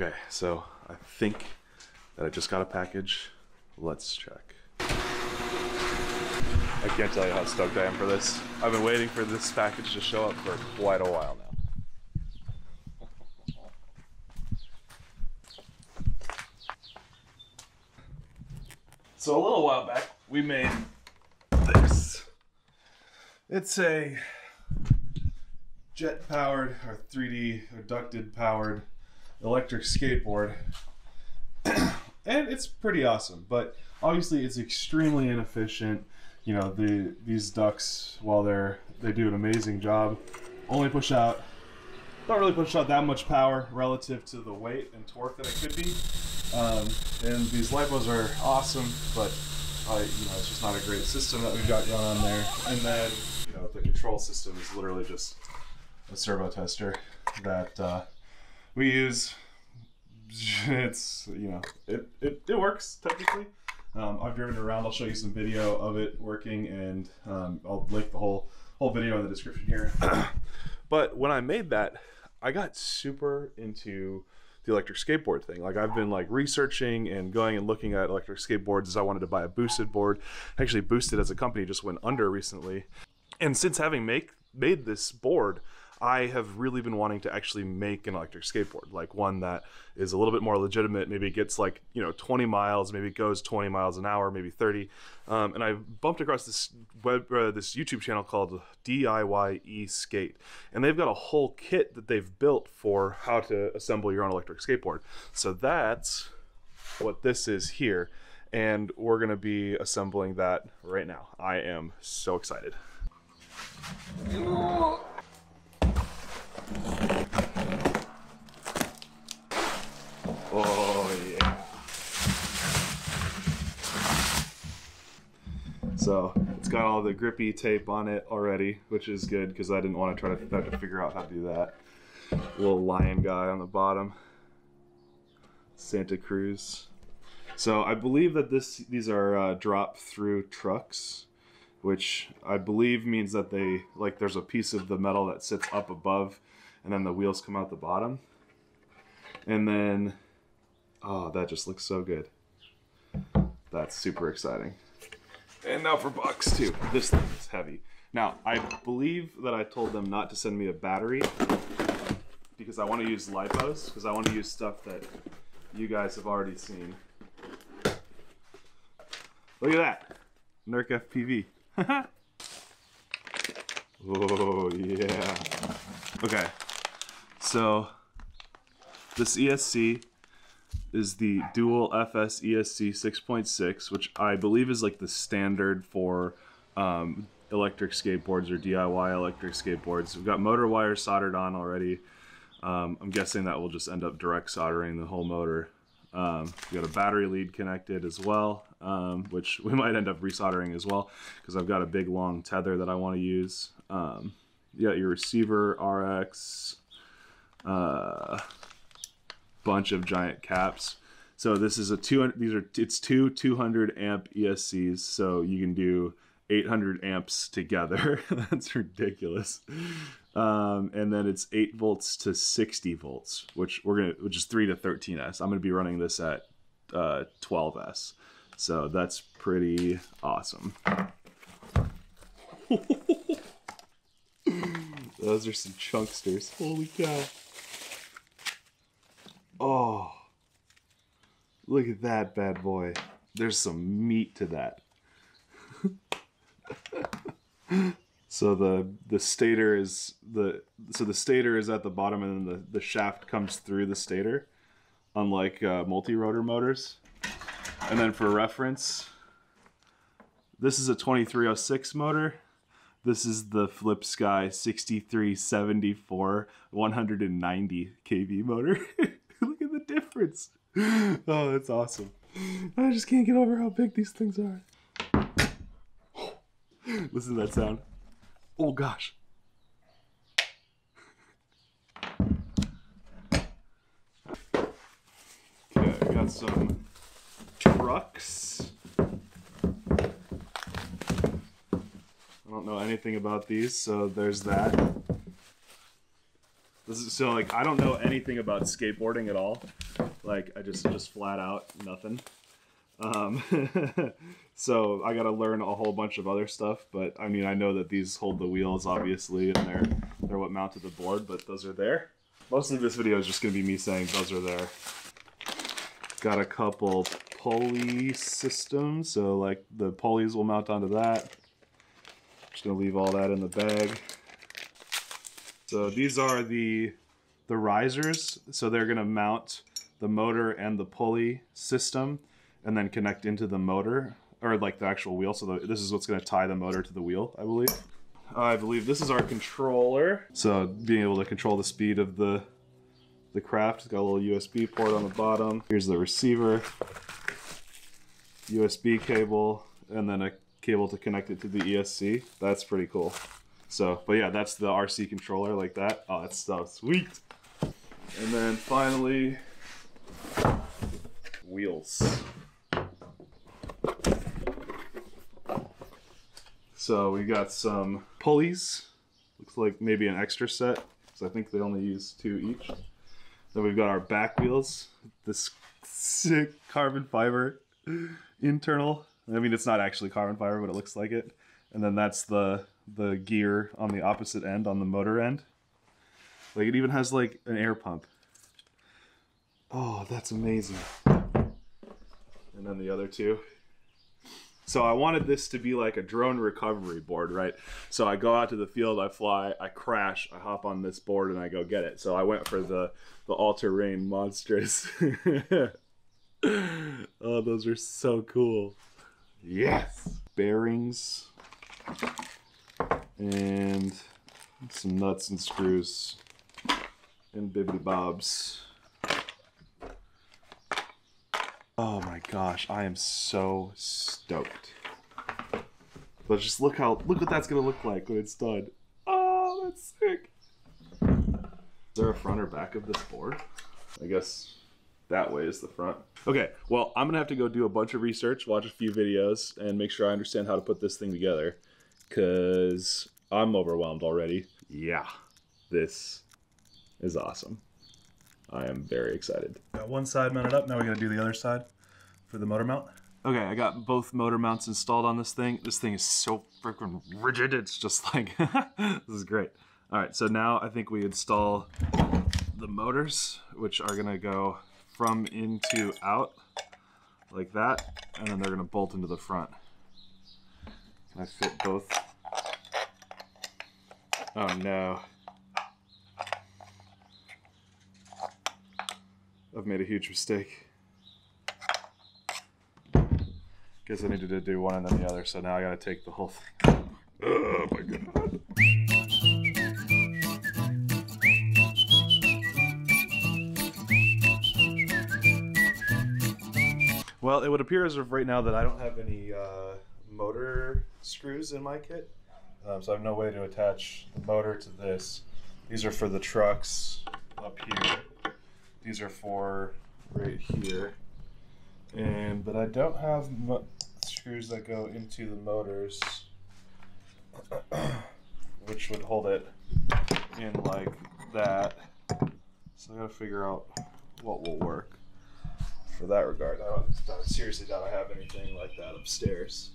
Okay, so I think that I just got a package. Let's check. I can't tell you how stoked I am for this. I've been waiting for this package to show up for quite a while now. So a little while back, we made this. It's a jet-powered or 3D or ducted powered electric skateboard. And it's pretty awesome, but obviously it's extremely inefficient. You know, these ducks, while they do an amazing job, don't really push out that much power relative to the weight and torque that it could be. And these lipos are awesome, but you know, it's just not a great system that we've got going on there. And then, you know, the control system is literally just a servo tester that we use. It's, you know, it works technically. I've driven it around. I'll show you some video of it working, and I'll link the whole video in the description here. But when I made that, I got super into the electric skateboard thing. Like, I've been like researching and going and looking at electric skateboards as I wanted to buy a boosted board. Actually, Boosted as a company just went under recently. And since having made this board, I have really been wanting to actually make an electric skateboard, like one that is a little bit more legitimate. Maybe it gets like, you know, 20 miles, maybe it goes 20 miles an hour, maybe 30. And I bumped across this this YouTube channel called DIY e-skate. And they've got a whole kit that they've built for how to assemble your own electric skateboard. So that's what this is here. And we're gonna be assembling that right now. I am so excited. Oh yeah. So it's got all the grippy tape on it already, which is good because I didn't want to have to figure out how to do that. Little lion guy on the bottom. Santa Cruz. So I believe that these are drop through trucks, which I believe means that they, like, there's a piece of the metal that sits up above and then the wheels come out the bottom. And then, oh, that just looks so good. That's super exciting. And now for bucks too. This thing is heavy. Now, I believe that I told them not to send me a battery because I want to use lipos, because I want to use stuff that you guys have already seen. Look at that. NERC FPV. Oh yeah. Okay, so this ESC is the dual FS ESC 6.6, which I believe is like the standard for electric skateboards or DIY electric skateboards. We've got motor wires soldered on already. I'm guessing that will just end up direct soldering the whole motor. We got a battery lead connected as well, which we might end up resoldering as well because I've got a big long tether that I want to use. You got your receiver RX, bunch of giant caps. So this is a 200. It's two 200 amp ESCs, so you can do 800 amps together. That's ridiculous. And then it's 8 volts to 60 volts, which is 3 to 13S. I'm gonna be running this at 12S, so that's pretty awesome. Those are some chunksters. Holy cow! Oh, look at that bad boy. There's some meat to that. So the stator is the stator is at the bottom, and then the shaft comes through the stator, unlike multi-rotor motors. And then for reference, this is a 2306 motor. This is the Flip Sky 6374 190 kV motor. Look at the difference. Oh, that's awesome. I just can't get over how big these things are. Listen to that sound. Oh gosh. Okay, I got some trucks. I don't know anything about these, so there's that. This is, so like, I don't know anything about skateboarding at all. Like I just flat out nothing. So I got to learn a whole bunch of other stuff, but I mean, I know that these hold the wheels obviously, and they're what mounted the board, but those are there. Most of this video is just going to be me saying those are there. Got a couple pulley systems, so like the pulleys will mount onto that. Just going to leave all that in the bag. So these are the risers, so they're going to mount the motor and the pulley system and then connect into the motor, or like the actual wheel. So this is what's going to tie the motor to the wheel, I believe. I believe this is our controller. So being able to control the speed of the craft. It's got a little USB port on the bottom. Here's the receiver, USB cable, and then a cable to connect it to the ESC. That's pretty cool. So, but yeah, that's the RC controller like that. Oh, that's so sweet. And then finally, wheels. So we got some pulleys. Looks like maybe an extra set, because I think they only use 2 each. Then we've got our back wheels. This sick carbon fiber internal. I mean, it's not actually carbon fiber, but it looks like it. And then that's the gear on the opposite end, on the motor end. Like it even has like an air pump. Oh, that's amazing. And then the other 2. So I wanted this to be like a drone recovery board, right? So I go out to the field, I fly, I crash, I hop on this board and I go get it. So I went for the all-terrain monsters. Oh, those are so cool. Yes! Bearings. And some nuts and screws. And bibbidi bobs. Oh my gosh, I am so stoked. But just look what that's gonna look like when it's done. Oh, that's sick. Is there a front or back of this board? I guess that way is the front. Okay, well, I'm gonna have to go do a bunch of research, watch a few videos, and make sure I understand how to put this thing together, because I'm overwhelmed already. Yeah, this is awesome. I am very excited. Got one side mounted up, now we gotta do the other side for the motor mount. Okay, I got both motor mounts installed on this thing. This thing is so freaking rigid, it's just like, this is great. All right, so now I think we install the motors, which are gonna go from into out, like that, and then they're gonna bolt into the front. Can I fit both? Oh no. I've made a huge mistake. Guess I needed to do one and then the other, so now I gotta take the whole thing. Oh my god. Well, it would appear as of right now that I don't have any motor screws in my kit. So I have no way to attach the motor to this. These are for the trucks up here. These are for right here, but I don't have screws that go into the motors, which would hold it in like that. So I gotta figure out what will work for that regard. I seriously doubt I have anything like that upstairs.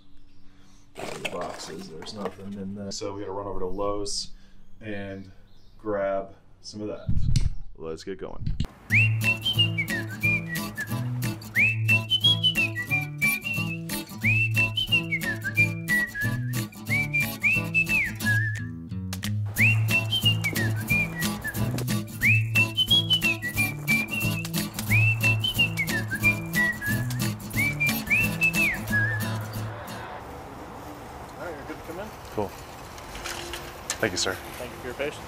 The boxes, there's nothing in there. So we gotta run over to Lowe's and grab some of that. Let's get going. Cool. Thank you, sir. Thank you for your patience.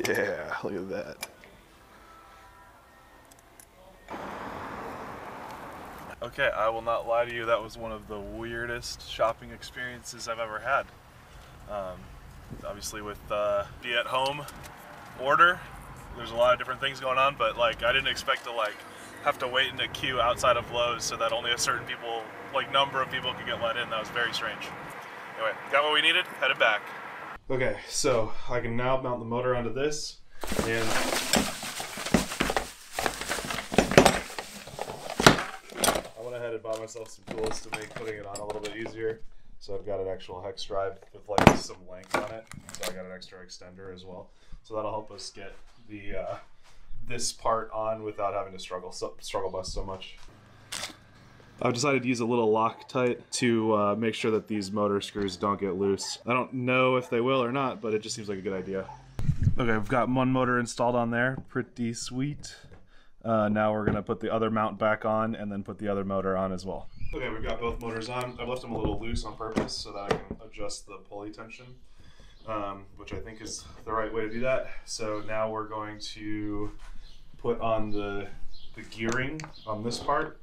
Yeah, look at that. Okay, I will not lie to you, that was one of the weirdest shopping experiences I've ever had. Obviously with be at home order, there's a lot of different things going on, but like I didn't expect to like have to wait in a queue outside of Lowe's so that only a certain number of people could get let in. That was very strange. Anyway, got what we needed, headed back. Okay, so I can now mount the motor onto this, and I went ahead and bought myself some tools to make putting it on a little bit easier. So I've got an actual hex drive with like some length on it. So I got an extra extender as well. So that'll help us get the this part on without having to struggle bust so much. I've decided to use a little Loctite to make sure that these motor screws don't get loose. I don't know if they will or not, but it just seems like a good idea. Okay, I've got one motor installed on there. Pretty sweet. Now we're gonna put the other mount back on and then put the other motor on as well. Okay, we've got both motors on. I've left them a little loose on purpose so that I can adjust the pulley tension, which I think is the right way to do that. So now we're going to put on the gearing on this part,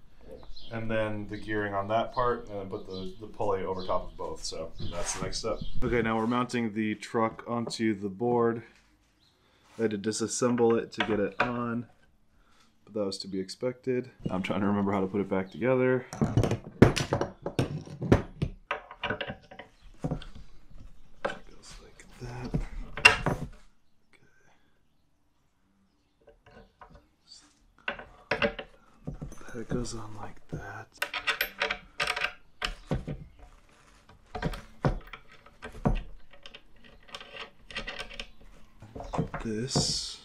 and then the gearing on that part, and then put the pulley over top of both. So that's the next step. Okay, now we're mounting the truck onto the board. I had to disassemble it to get it on, but that was to be expected. I'm trying to remember how to put it back together. It goes like that. Okay. That goes on like that. This.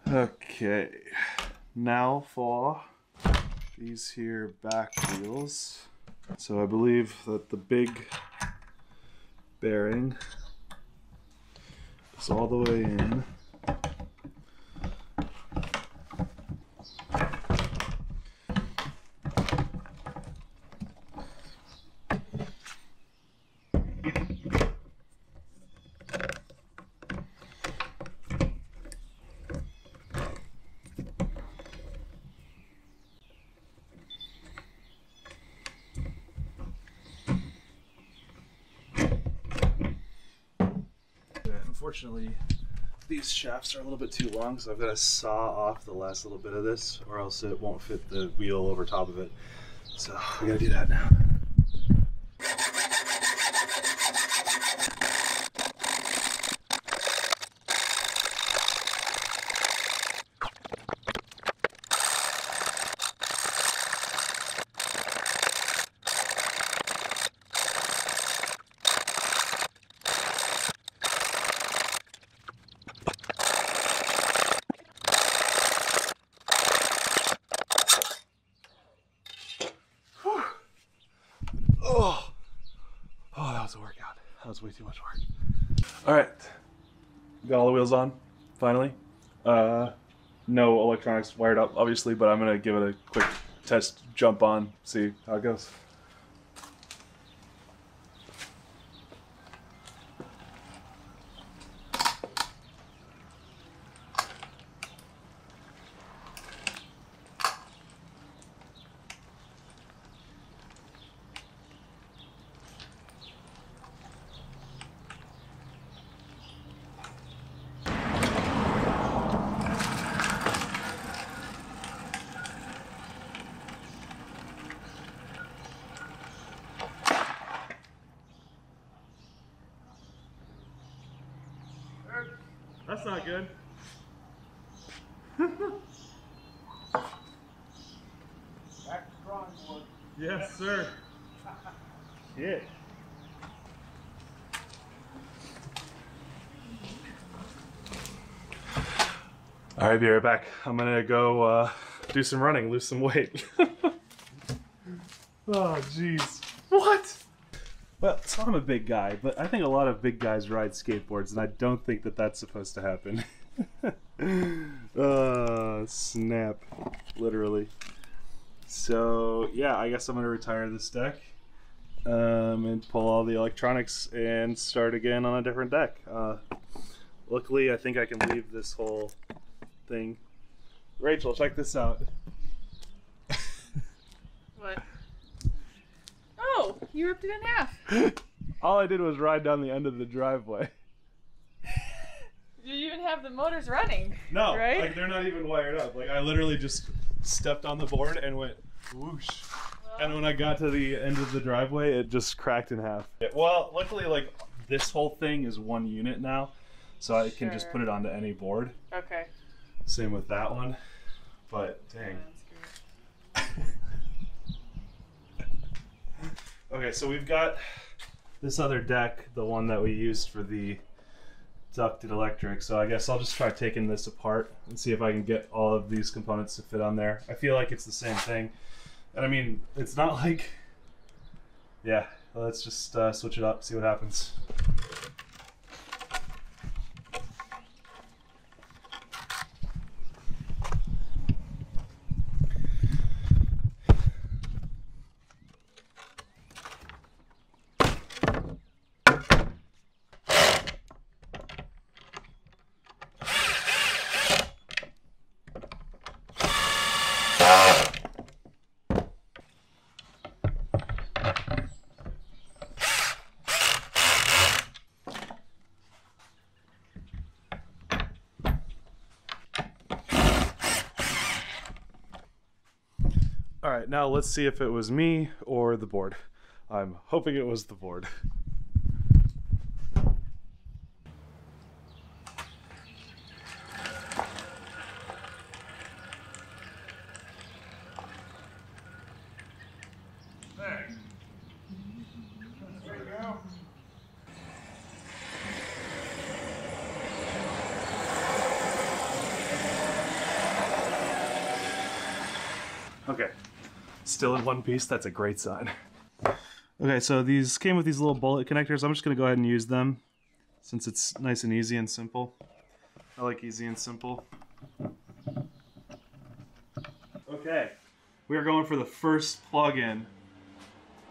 Okay, now for these here back wheels. So I believe that the big bearing is all the way in. Unfortunately, these shafts are a little bit too long, so I've got to saw off the last little bit of this, or else it won't fit the wheel over top of it. So we gotta do that now. Oh, that was a workout. That was way too much work. All right, got all the wheels on, finally. No electronics wired up, obviously, but I'm gonna give it a quick test jump on, see how it goes. That's not good. Back to drawing board. Yes, sir. Yeah. All right, be right back. I'm gonna go do some running, lose some weight. Oh, jeez. What? Well, so I'm a big guy, but I think a lot of big guys ride skateboards, and I don't think that that's supposed to happen. Snap. Literally. So, yeah, I guess I'm going to retire this deck and pull all the electronics and start again on a different deck. Luckily, I think I can leave this whole thing. Rachel, check this out. What? Oh, you ripped it in half. All I did was ride down the end of the driveway. You even have the motors running. No, right? like they're not even wired up. Like I literally just stepped on the board and went whoosh. And when I got to the end of the driveway, it just cracked in half. Yeah, well, luckily, like this whole thing is one unit now, so I can just put it onto any board. Okay. Same with that one, but dang. Okay, so we've got this other deck, the one that we used for the ducted electric. So I guess I'll just try taking this apart and see if I can get all of these components to fit on there. I feel like it's the same thing. And I mean, it's not like, yeah, let's just switch it up, see what happens. All right, now let's see if it was me or the board. I'm hoping it was the board. There. There you go. Okay. Still in one piece, that's a great sign. Okay, so these came with these little bullet connectors. I'm just gonna go ahead and use them since it's nice and easy and simple. I like easy and simple. Okay, we are going for the first plug-in,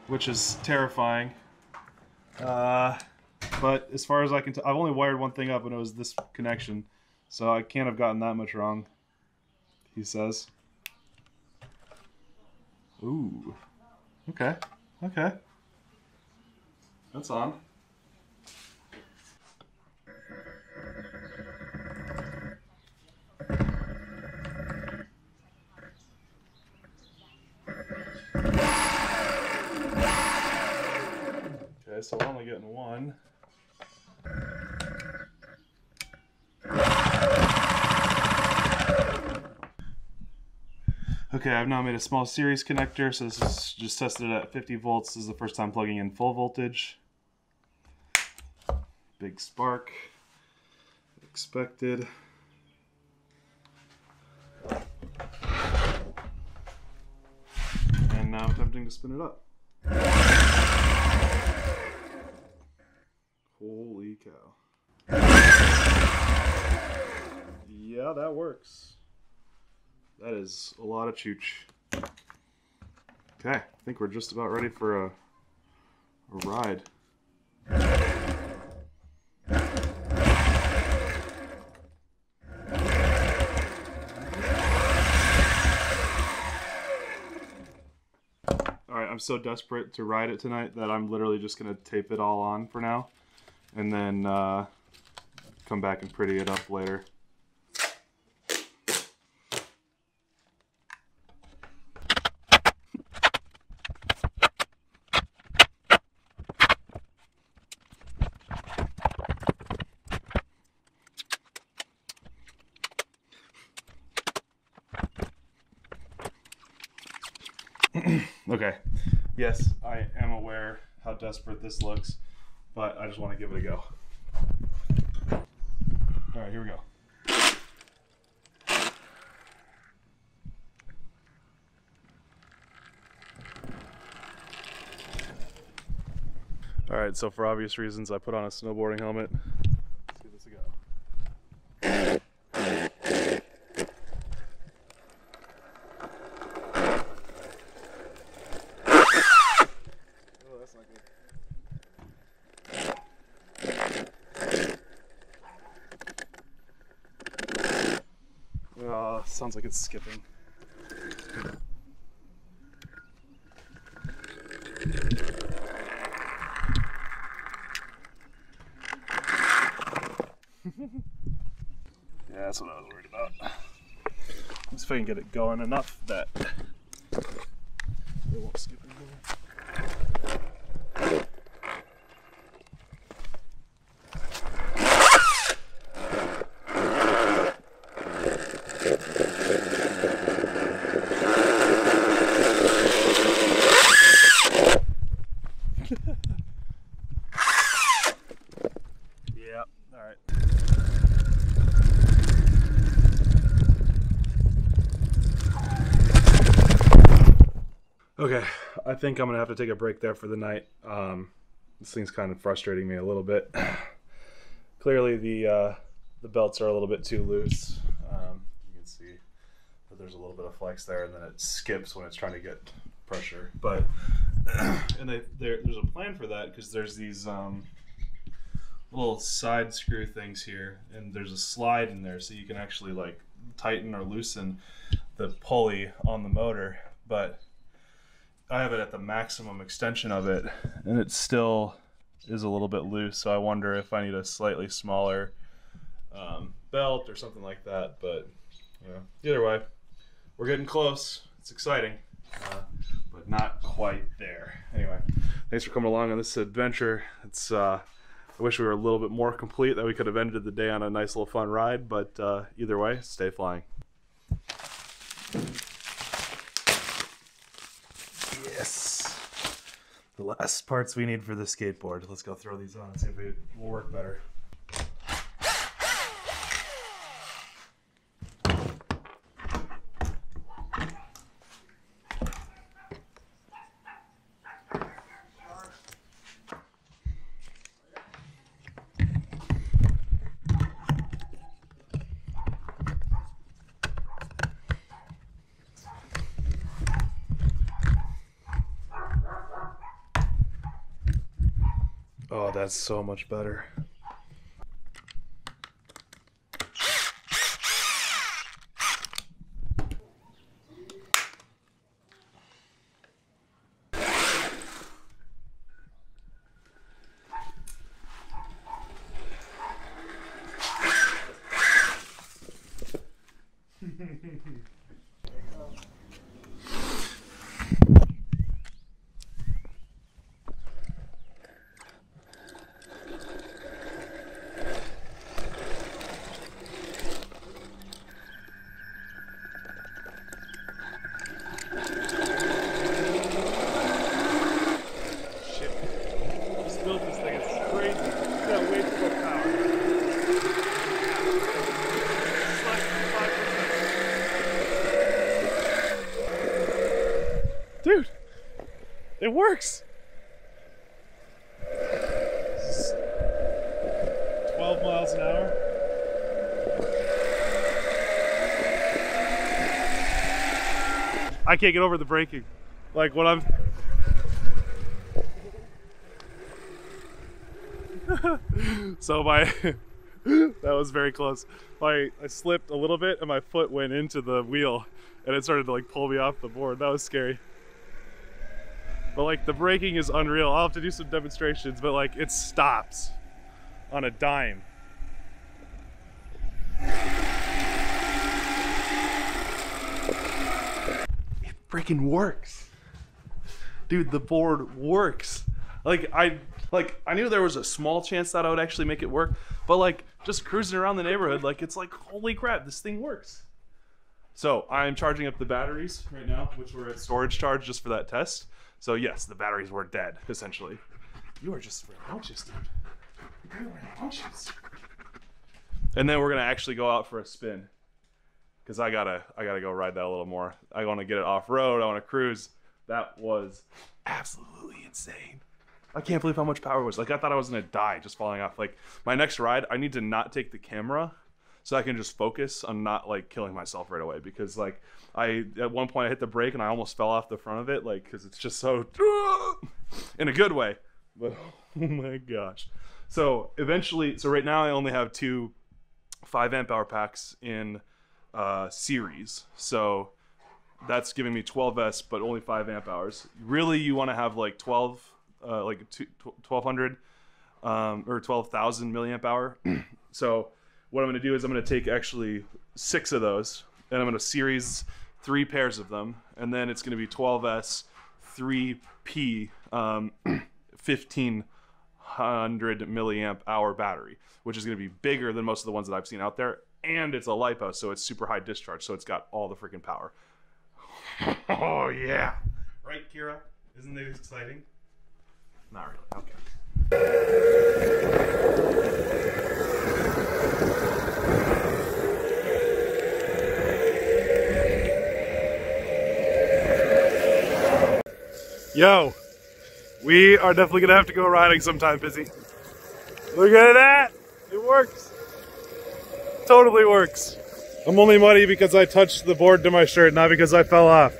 which is terrifying. But as far as I can tell, I've only wired one thing up and it was this connection, so I can't have gotten that much wrong, he says. Ooh. Okay. Okay. That's on. Okay, so we're only getting one. Okay, I've now made a small series connector, so this is just tested at 50 volts. This is the first time plugging in full voltage. Big spark. Expected. And now attempting to spin it up. Holy cow. Yeah, that works. That is a lot of chooch. Okay, I think we're just about ready for a ride. Alright, I'm so desperate to ride it tonight that I'm literally just going to tape it all on for now. And then come back and pretty it up later. Okay, yes, I am aware how desperate this looks, but I just want to give it a go. Alright, here we go. Alright, so for obvious reasons, I put on a snowboarding helmet. Let's give this a go. Sounds like it's skipping. Yeah, that's what I was worried about. Let's see if I can get it going enough that it won't skip anymore. Yeah, all right. Okay, I think I'm gonna have to take a break there for the night. This thing's kind of frustrating me a little bit. Clearly, the belts are a little bit too loose. You can see that there's a little bit of flex there, and then it skips when it's trying to get pressure. But and there's a plan for that because there's these little side screw things here, and there's a slide in there, so you can actually like tighten or loosen the pulley on the motor. But I have it at the maximum extension of it, and it still is a little bit loose, so I wonder if I need a slightly smaller belt or something like that. But you know, either way, we're getting close. It's exciting, but not quite there. Anyway, thanks for coming along on this adventure. It's I wish we were a little bit more complete, that we could have ended the day on a nice little fun ride, but either way, stay flying. Yes. The last parts we need for the skateboard. Let's go throw these on and see if it will work better. Oh, that's so much better. Dude, it works. 12 miles an hour. I can't get over the braking. Like when I'm so that was very close. I slipped a little bit and my foot went into the wheel and it started to like pull me off the board. That was scary. But like the braking is unreal. I'll have to do some demonstrations, but like it stops on a dime. It freaking works. Dude, the board works. Like I knew there was a small chance that I would actually make it work, but like just cruising around the neighborhood, like it's like, holy crap, this thing works. So I'm charging up the batteries right now, which were at storage charge just for that test. So yes, the batteries were dead, essentially. You are just rambunctious, dude. You're rambunctious. And then we're gonna actually go out for a spin, because I gotta go ride that a little more. I want to get it off road. I want to cruise. That was absolutely insane. I can't believe how much power it was. Like I thought I was gonna die just falling off. Like my next ride, I need to not take the camera so I can just focus on not like killing myself right away, because like at one point I hit the brake and I almost fell off the front of it, like because it's just so in a good way. But oh my gosh. So eventually, so right now I only have two 5 amp hour packs in series. So that's giving me 12S, but only 5 amp hours. Really, you want to have like 1200 or 12,000 milliamp hour. So what I'm going to do is I'm going to take actually 6 of those, and I'm going to series 3 pairs of them, and then it's going to be 12S 3P 1500 milliamp hour battery, which is going to be bigger than most of the ones that I've seen out there, and it's a LiPo, so it's super high discharge, so it's got all the freaking power. Oh yeah, right, Kira? Isn't it exciting? Not really. Okay. Yo, we are definitely gonna have to go riding sometime, Busy. Look at that! It works. Totally works. I'm only muddy because I touched the board to my shirt, not because I fell off.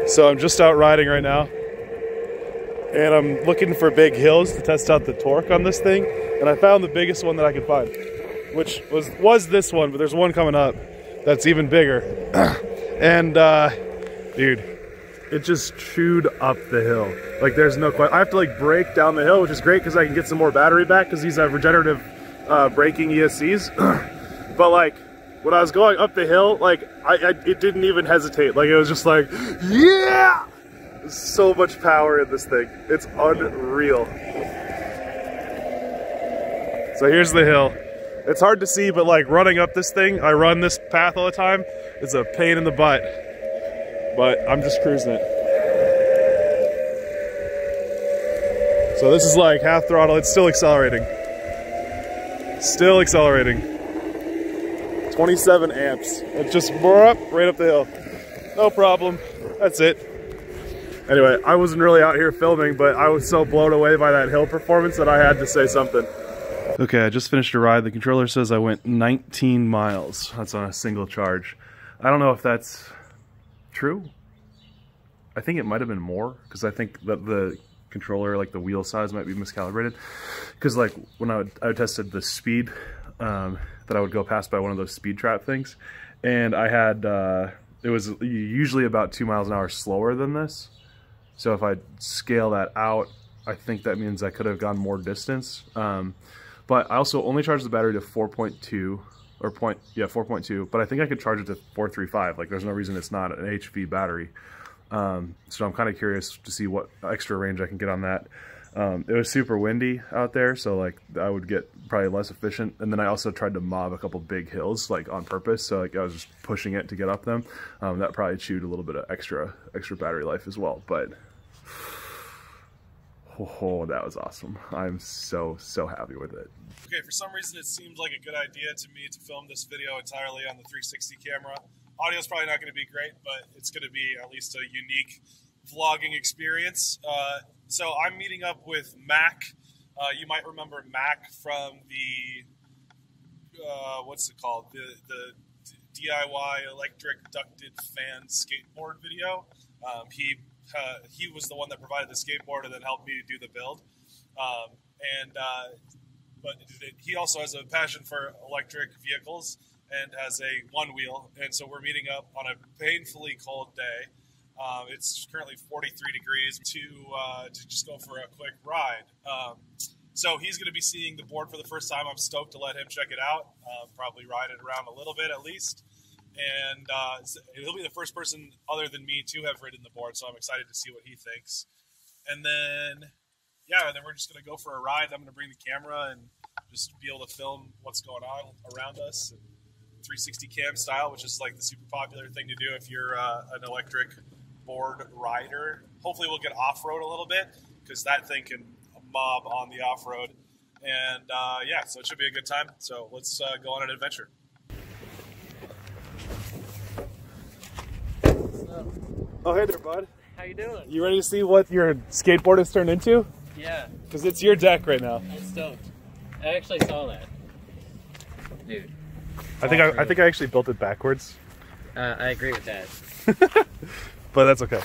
So I'm just out riding right now, and I'm looking for big hills to test out the torque on this thing, and I found the biggest one that I could find, which was this one, but there's one coming up that's even bigger. And dude, it just chewed up the hill. Like, there's no question. I have to like brake down the hill, which is great because I can get some more battery back because these have regenerative braking ESCs. But like, when I was going up the hill, like it didn't even hesitate. Like, it was just like, yeah! There's so much power in this thing. It's unreal. So here's the hill. It's hard to see, but like running up this thing, I run this path all the time. It's a pain in the butt, but I'm just cruising it. So this is like half throttle. It's still accelerating. Still accelerating. 27 amps. It's just right up the hill. No problem. That's it. Anyway, I wasn't really out here filming, but I was so blown away by that hill performance that I had to say something. Okay, I just finished a ride. The controller says I went 19 miles. That's on a single charge. I don't know if that's true. I think it might have been more, because I think that the controller, like the wheel size, might be miscalibrated. Because like when I tested the speed that I would go past by one of those speed trap things, and I had it was usually about 2 miles an hour slower than this. So if I scale that out, I think that means I could have gone more distance. But I also only charged the battery to 4.2 or 4.2, but I think I could charge it to 435. Like, there's no reason it's not an HV battery. So I'm kind of curious to see what extra range I can get on that. It was super windy out there, so like I would get probably less efficient. And then I also tried to mob a couple big hills, like on purpose. So like I was just pushing it to get up them. That probably chewed a little bit of extra battery life as well. But oh, that was awesome. I'm so happy with it. Okay, for some reason it seemed like a good idea to me to film this video entirely on the 360 camera. Audio's probably not going to be great, but it's going to be at least a unique vlogging experience. So I'm meeting up with Mac. You might remember Mac from the, what's it called? The DIY electric ducted fan skateboard video. He was the one that provided the skateboard and then helped me do the build. But he also has a passion for electric vehicles and has a one wheel. And so we're meeting up on a painfully cold day. It's currently 43 degrees to just go for a quick ride. So he's going to be seeing the board for the first time. I'm stoked to let him check it out. Probably ride it around a little bit at least. And he'll be the first person other than me to have ridden the board, so I'm excited to see what he thinks. And then, yeah, then we're just going to go for a ride. I'm going to bring the camera and just be able to film what's going on around us. And 360 cam style, which is like the super popular thing to do if you're an electric board rider. Hopefully we'll get off-road a little bit, because that thing can mob on the off-road. And yeah, so it should be a good time. So let's go on an adventure. Oh, hey there, bud. How you doing? You ready to see what your skateboard has turned into? Yeah. Because it's your deck right now. I'm stoked. I actually saw that. Dude. I think I actually built it backwards. I agree with that. But that's okay.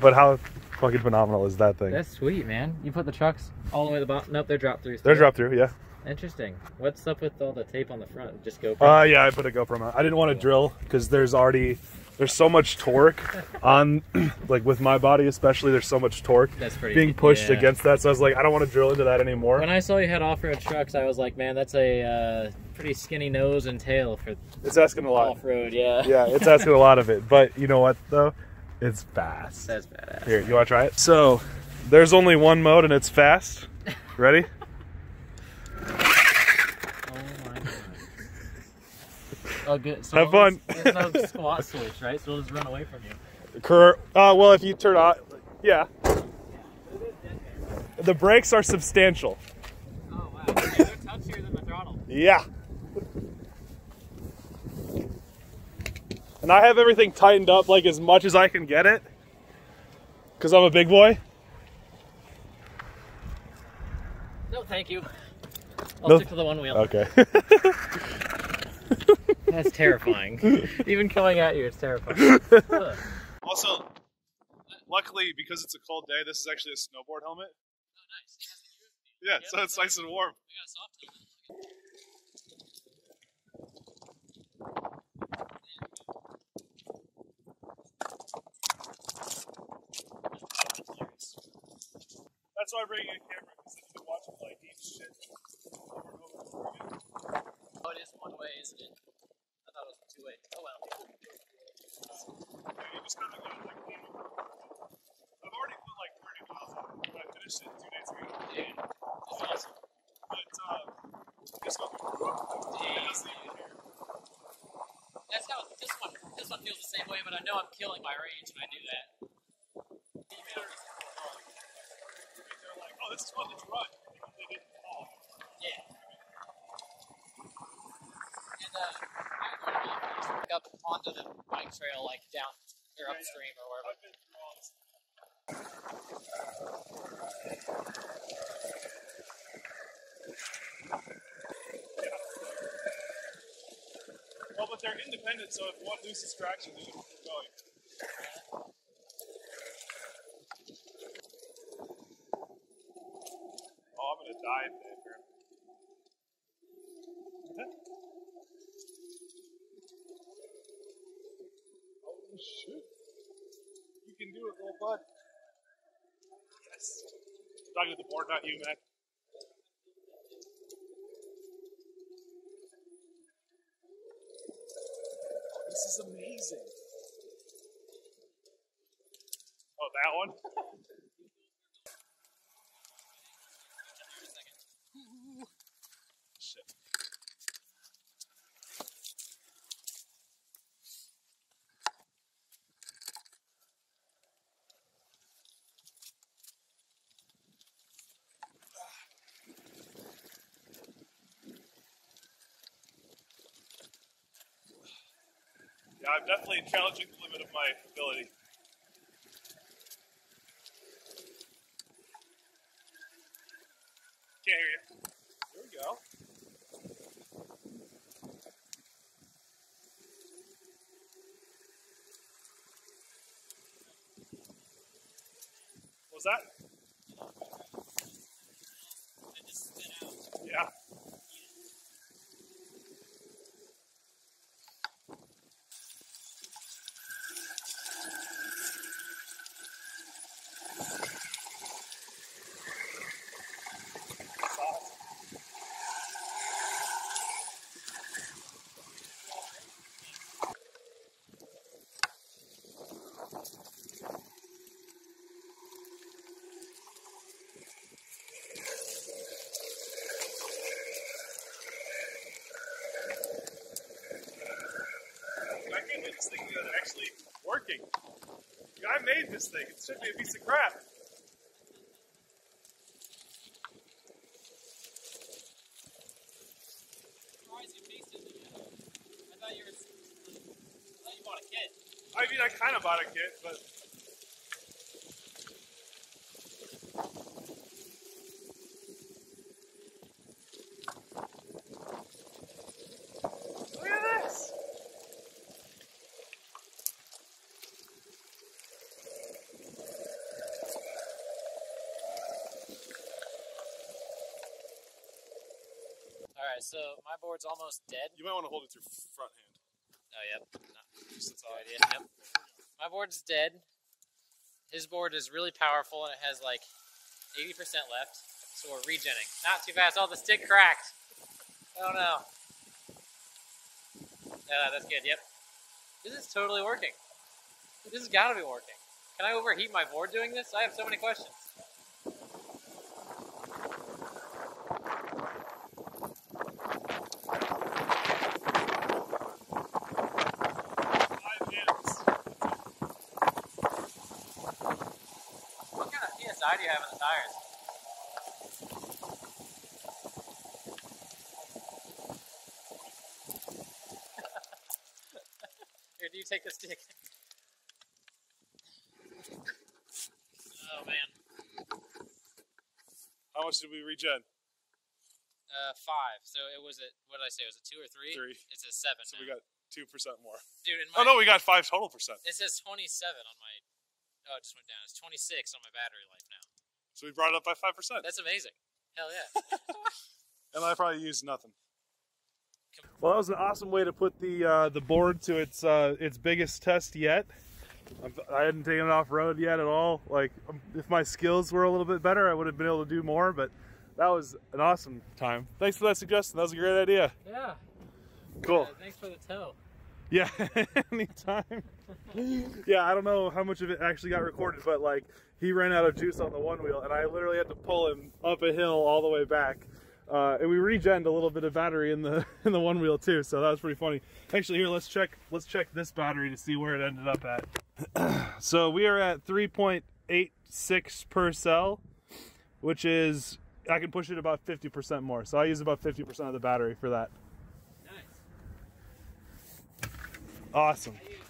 But how fucking phenomenal is that thing? That's sweet, man. You put the trucks all the way to the bottom. Nope, they're drop throughs. They're drop through, yeah. Interesting. What's up with all the tape on the front? Just GoPro? Yeah, I put a GoPro mount. I didn't want to drill because there's already there's so much torque on, like with my body especially, there's so much torque being pushed against that. So I was like, I don't want to drill into that anymore. When I saw you had off-road trucks, I was like, man, that's a pretty skinny nose and tail for it's asking a lot. Off-road, yeah. Yeah, it's asking a lot of it. But you know what though? It's fast. That's badass. Here, you want to try it? So there's only one mode and it's fast. Ready? Oh, good. So have fun. There's no squat switch, right? So it'll just run away from you. Well, if you turn on, yeah. The brakes are substantial. Oh, wow. Okay, they're touchier than the throttle. Yeah. And I have everything tightened up like as much as I can get it. Because I'm a big boy. No, thank you. I'll stick to the one wheel. Okay. That's terrifying. Even coming at you, it's terrifying. Also, luckily, because it's a cold day, this is actually a snowboard helmet. Oh, nice. Yeah, so it's nice and warm. We got a soft top. That's why I'm bringing a camera, because then you can watch it like eat shit over and over and over again. Oh, it is one way, isn't it? I thought it was two way. Oh well. Yeah, you just kind of got like I've already put like 30 miles on it. I finished it 2 days ago. Dude, that's awesome. But this one, it doesn't even care. That's how this one feels the same way, but I know I'm killing my range and I do that. They're like, oh, this is fun to run. They didn't fall. Yeah. And I up onto the bike trail, like down or upstream or wherever. I've been through all this. Well, but they're independent, so if one loses traction, they just keep going. Oh, I'm gonna die today, man. Oh, shoot. You can do it, little bud. Yes. I'm talking to the board, not you, man. This is amazing. Oh, that one? Shit. Yeah, I'm definitely challenging the limit of my ability. Can't hear you. There we go. What was that? Yeah. I can't get this thing actually working. The guy made this thing. It should be a piece of crap. I thought you bought a kit. I mean, I kind of bought a kit, but... Look at this! Alright, so my board's almost dead. You might want to hold it with your front hand. Oh, yep. Just the Good top. idea. Yep. My board's dead. His board is really powerful and it has like 80% left. So we're regenning. Not too fast. Oh, the stick cracked. Oh no. That's good. Yep. This is totally working. This has got to be working. Can I overheat my board doing this? I have so many questions. 5 minutes. What kind of PSI do you have in the tires? Here, do you take the stick? Oh man. How much did we regen? 5. So it was what did I say? Was it 2 or 3? 3. It's a 7. So now. we got 2% more. Dude, in Oh my, no, we got 5 total percent. it says 27 on my. Oh, it just went down. It's 26 on my battery life now. So we brought it up by 5%. That's amazing. Hell yeah. And I probably used nothing. Well, that was an awesome way to put the board to its biggest test yet. I hadn't taken it off road yet at all. Like, if my skills were a little bit better, I would have been able to do more. But that was an awesome time. Thanks for that suggestion. That was a great idea. Yeah. Cool. Thanks for the tow. Yeah, anytime. Yeah, I don't know how much of it actually got recorded, but like he ran out of juice on the one wheel, and I literally had to pull him up a hill all the way back. And we regened a little bit of battery in the one wheel too, so that was pretty funny. Actually, here let's check this battery to see where it ended up at. So we are at 3.86 per cell, which is I can push it about 50% more. So I use about 50% of the battery for that. Nice. Awesome. I use